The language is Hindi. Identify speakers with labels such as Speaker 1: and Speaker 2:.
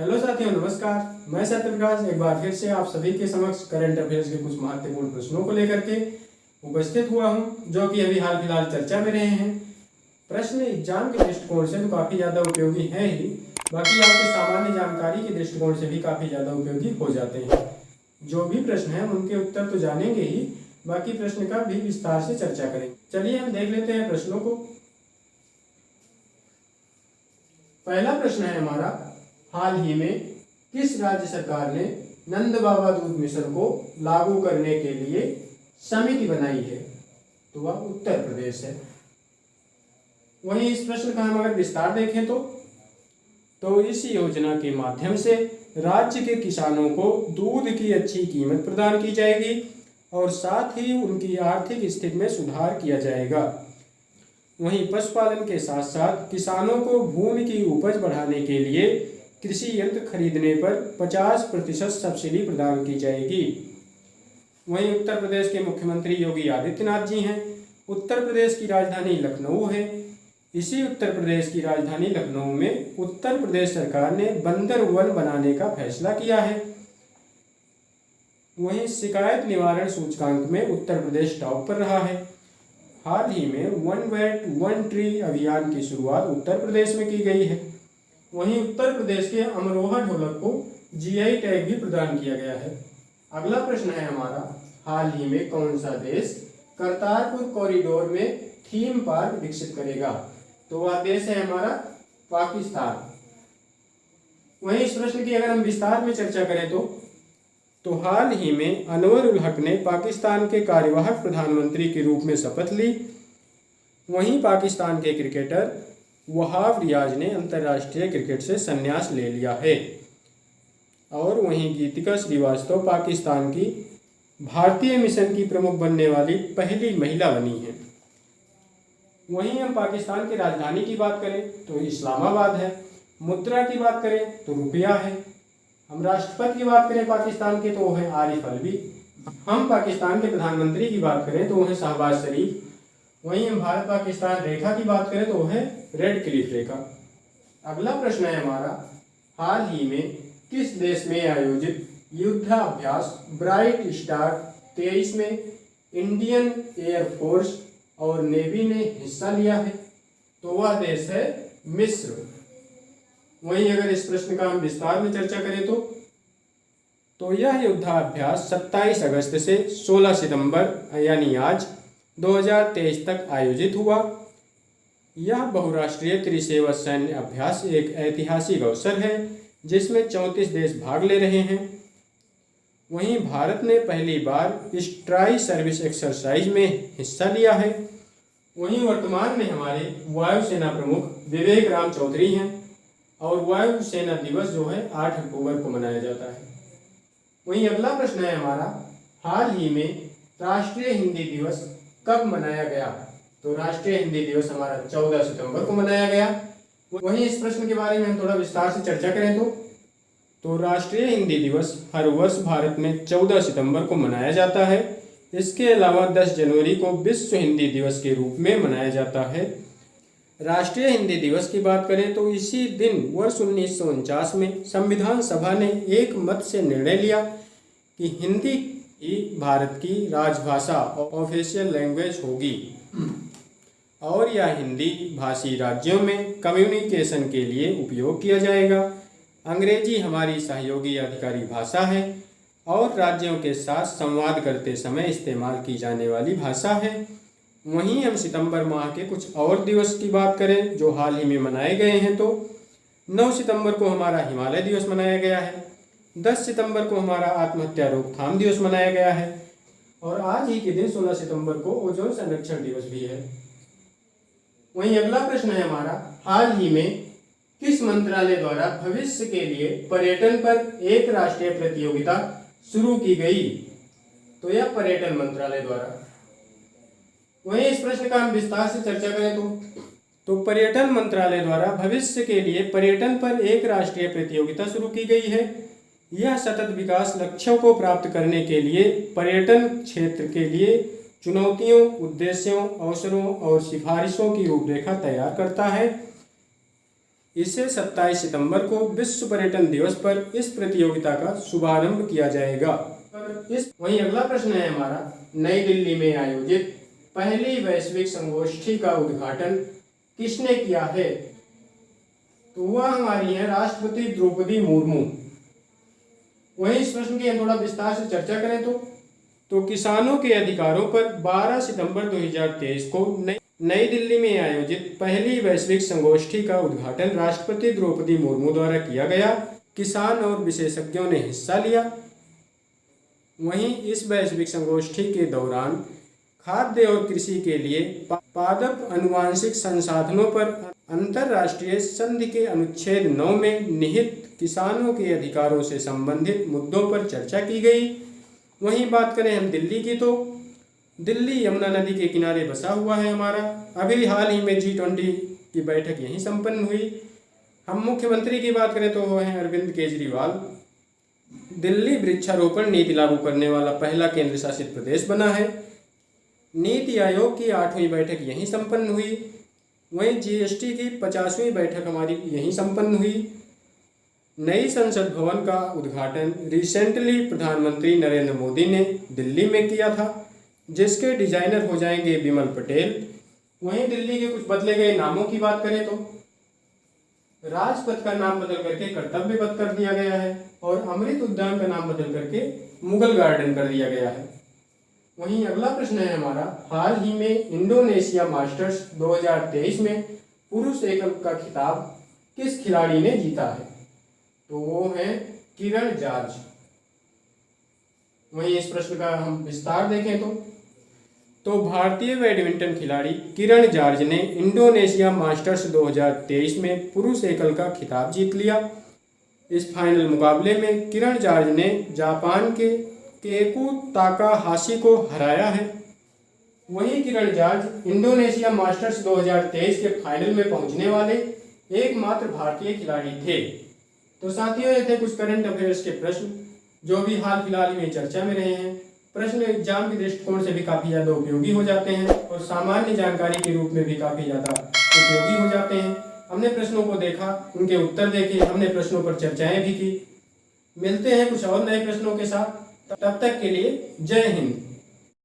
Speaker 1: हेलो साथियों, नमस्कार। मैं सत्य प्रकाश एक बार फिर से आप सभी के समक्ष करंट अफेयर्स के कुछ महत्वपूर्ण प्रश्नों को लेकर के उपस्थित हुआ हूं, जो कि अभी हाल फिलहाल चर्चा में रहे हैं। प्रश्न एग्जाम के दृष्टिकोण से तो काफ़ी ज़्यादा उपयोगी है ही, बाकी आपके सामान्य जानकारी के दृष्टिकोण से भी काफ़ी ज़्यादा उपयोगी हो जाते हैं। जो भी प्रश्न हैं उनके उत्तर तो जानेंगे ही, बाकी प्रश्न का भी विस्तार से चर्चा करेंगे। चलिए हम देख लेते हैं प्रश्नों को। पहला प्रश्न है हमारा, हाल ही में किस राज्य सरकार ने नंद बाबा दूध मिशन को लागू करने के लिए समिति बनाई है? तो वह उत्तर प्रदेश है। वहीं इस प्रश्न का हम अगर विस्तार देखें तो इस योजना के माध्यम से राज्य के किसानों को दूध की अच्छी कीमत प्रदान की जाएगी और साथ ही उनकी आर्थिक स्थिति में सुधार किया जाएगा। वहीं पशुपालन के साथ साथ किसानों को भूमि की उपज बढ़ाने के लिए कृषि यंत्र खरीदने पर 50% सब्सिडी प्रदान की जाएगी। वहीं उत्तर प्रदेश के मुख्यमंत्री योगी आदित्यनाथ जी हैं। उत्तर प्रदेश की राजधानी लखनऊ है। इसी उत्तर प्रदेश की राजधानी लखनऊ में उत्तर प्रदेश सरकार ने बंदर वन बनाने का फैसला किया है। वहीं शिकायत निवारण सूचकांक में उत्तर प्रदेश टॉप पर रहा है। हाल ही में वन बेल्ट वन ट्री अभियान की शुरुआत उत्तर प्रदेश में की गई है। वहीं उत्तर प्रदेश के अमरोहा ढोलक को जीआई टैग भी प्रदान किया गया है। अगला प्रश्न है हमारा, हाल ही में कौन सा देश करतारपुर कॉरिडोर में थीम पार्क विकसित करेगा? तो वह देश है हमारा पाकिस्तान। वहीं इस प्रश्न की अगर हम विस्तार में चर्चा करें तो हाल ही में अनवर उल हक ने पाकिस्तान के कार्यवाहक प्रधानमंत्री के रूप में शपथ ली। वहीं पाकिस्तान के क्रिकेटर वहाब रियाज ने अंतर्राष्ट्रीय क्रिकेट से संन्यास ले लिया है। और वहीं गीतिका श्रीवास्तव पाकिस्तान की भारतीय मिशन की प्रमुख बनने वाली पहली महिला बनी है। वहीं हम पाकिस्तान की राजधानी की बात करें तो इस्लामाबाद है। मुद्रा की बात करें तो रुपया है। हम राष्ट्रपति की बात करें पाकिस्तान के तो वो है आरिफ अलवी। हम पाकिस्तान के प्रधानमंत्री की बात करें तो वो है शहबाज शरीफ। वहीं हम भारत पाकिस्तान रेखा की बात करें तो वो है रेड क्लिफ रेखा। अगला प्रश्न है हमारा, हाल ही में किस देश में आयोजित युद्धाभ्यास ब्राइट स्टार 23 में इंडियन एयरफोर्स और नेवी ने हिस्सा लिया है? तो वह देश है मिस्र। वहीं अगर इस प्रश्न का हम विस्तार में चर्चा करें तो यह युद्धाभ्यास 27 अगस्त से 16 सितंबर यानी आज 2023 तक आयोजित हुआ। यह बहुराष्ट्रीय त्रिसेवा सैन्य अभ्यास एक ऐतिहासिक अवसर है जिसमें 34 देश भाग ले रहे हैं। वहीं भारत ने पहली बार इस ट्राई सर्विस एक्सरसाइज में हिस्सा लिया है। वहीं वर्तमान में हमारे वायुसेना प्रमुख विवेक राम चौधरी हैं और वायुसेना दिवस जो है 8 अक्टूबर को मनाया जाता है। वहीं अगला प्रश्न है हमारा, हाल ही में राष्ट्रीय हिंदी दिवस कब मनाया गया? तो राष्ट्रीय हिंदी दिवस हमारा 14 सितंबर को मनाया गया। वहीं इस प्रश्न के बारे में हम थोड़ा विस्तार से चर्चा करें तो राष्ट्रीय हिंदी दिवस हर वर्ष भारत में 14 सितंबर को मनाया जाता है। इसके अलावा 10 जनवरी को विश्व हिंदी दिवस के रूप में मनाया जाता है। राष्ट्रीय हिंदी दिवस की बात करें तो इसी दिन वर्ष 1949 में संविधान सभा ने एक मत से निर्णय लिया कि हिंदी ही भारत की राजभाषा ऑफिशियल लैंग्वेज होगी और यह हिंदी भाषी राज्यों में कम्युनिकेशन के लिए उपयोग किया जाएगा। अंग्रेजी हमारी सहयोगी अधिकारी भाषा है और राज्यों के साथ संवाद करते समय इस्तेमाल की जाने वाली भाषा है। वहीं हम सितंबर माह के कुछ और दिवस की बात करें जो हाल ही में मनाए गए हैं तो 9 सितंबर को हमारा हिमालय दिवस मनाया गया है। 10 सितंबर को हमारा आत्महत्या रोकथाम दिवस मनाया गया है और आज ही के दिन 16 सितंबर को ओजोन संरक्षण दिवस भी है। वहीं अगला प्रश्न है हमारा, हाल ही में किस मंत्रालय द्वारा भविष्य के लिए पर्यटन पर एक राष्ट्रीय प्रतियोगिता शुरू की गई? तो यह पर्यटन मंत्रालय द्वारा। वहीं इस प्रश्न का हम विस्तार से चर्चा करें तो पर्यटन मंत्रालय द्वारा भविष्य के लिए पर्यटन पर एक राष्ट्रीय प्रतियोगिता शुरू की गई है। यह सतत विकास लक्ष्यों को प्राप्त करने के लिए पर्यटन क्षेत्र के लिए चुनौतियों, उद्देश्यों, अवसरों और सिफारिशों की रूपरेखा तैयार करता है। इसे 27 सितंबर को विश्व पर्यटन दिवस पर इस प्रतियोगिता का शुभारंभ किया जाएगा। वहीं अगला प्रश्न है हमारा, नई दिल्ली में आयोजित पहली वैश्विक संगोष्ठी का उद्घाटन किसने किया है? तो वह हमारी है राष्ट्रपति द्रौपदी मुर्मू। वहीं इस प्रश्न की हम थोड़ा विस्तार से चर्चा करें तो किसानों के अधिकारों पर 12 सितंबर 2023 को नई दिल्ली में आयोजित पहली वैश्विक संगोष्ठी का उद्घाटन राष्ट्रपति द्रौपदी मुर्मू द्वारा किया गया। किसान और विशेषज्ञों ने हिस्सा लिया। वहीं इस वैश्विक संगोष्ठी के दौरान खाद्य और कृषि के लिए पादप आनुवांशिक संसाधनों पर अंतर्राष्ट्रीय संधि के अनुच्छेद 9 में निहित किसानों के अधिकारों से संबंधित मुद्दों पर चर्चा की गई। वहीं बात करें हम दिल्ली की, तो दिल्ली यमुना नदी के किनारे बसा हुआ है हमारा। अभी हाल ही में G20 की बैठक यहीं संपन्न हुई। हम मुख्यमंत्री की बात करें तो वो हैं अरविंद केजरीवाल। दिल्ली वृक्षारोपण नीति लागू करने वाला पहला केंद्र शासित प्रदेश बना है। नीति आयोग की 8वीं बैठक यहीं संपन्न हुई। वहीं GST की 50वीं बैठक हमारी यहीं संपन्न हुई। नई संसद भवन का उद्घाटन रिसेंटली प्रधानमंत्री नरेंद्र मोदी ने दिल्ली में किया था, जिसके डिजाइनर हो जाएंगे बिमल पटेल। वहीं दिल्ली के कुछ बदले गए नामों की बात करें तो राजपथ का नाम बदल करके कर्तव्य पथ कर दिया गया है और अमृत उद्यान का नाम बदल करके मुगल गार्डन कर दिया गया है। वहीं अगला प्रश्न है हमारा, हाल ही में इंडोनेशिया मास्टर्स 2023 में पुरुष एकल का खिताब किस खिलाड़ी ने जीता है? तो वो है किरण जॉर्ज। वहीं इस प्रश्न का हम विस्तार देखें तो भारतीय बैडमिंटन खिलाड़ी किरण जॉर्ज ने इंडोनेशिया मास्टर्स 2023 में पुरुष एकल का खिताब जीत लिया। इस फाइनल मुकाबले में किरण जॉर्ज ने जापान के केकू ताकाहाशी को हराया है। वहीं किरण जॉर्ज इंडोनेशिया मास्टर्स 2023 के फाइनल में पहुंचने वाले एकमात्र भारतीय खिलाड़ी थे। तो साथियों, ये थे कुछ करंट अफेयर्स के प्रश्न जो भी हाल फिलहाल में चर्चा में रहे हैं। प्रश्न एग्जाम के दृष्टिकोण से भी काफ़ी ज़्यादा उपयोगी हो जाते हैं और सामान्य जानकारी के रूप में भी काफ़ी ज़्यादा उपयोगी हो जाते हैं। हमने प्रश्नों को देखा, उनके उत्तर देखे, हमने प्रश्नों पर चर्चाएं भी की। मिलते हैं कुछ और नए प्रश्नों के साथ, तब तक के लिए जय हिंद।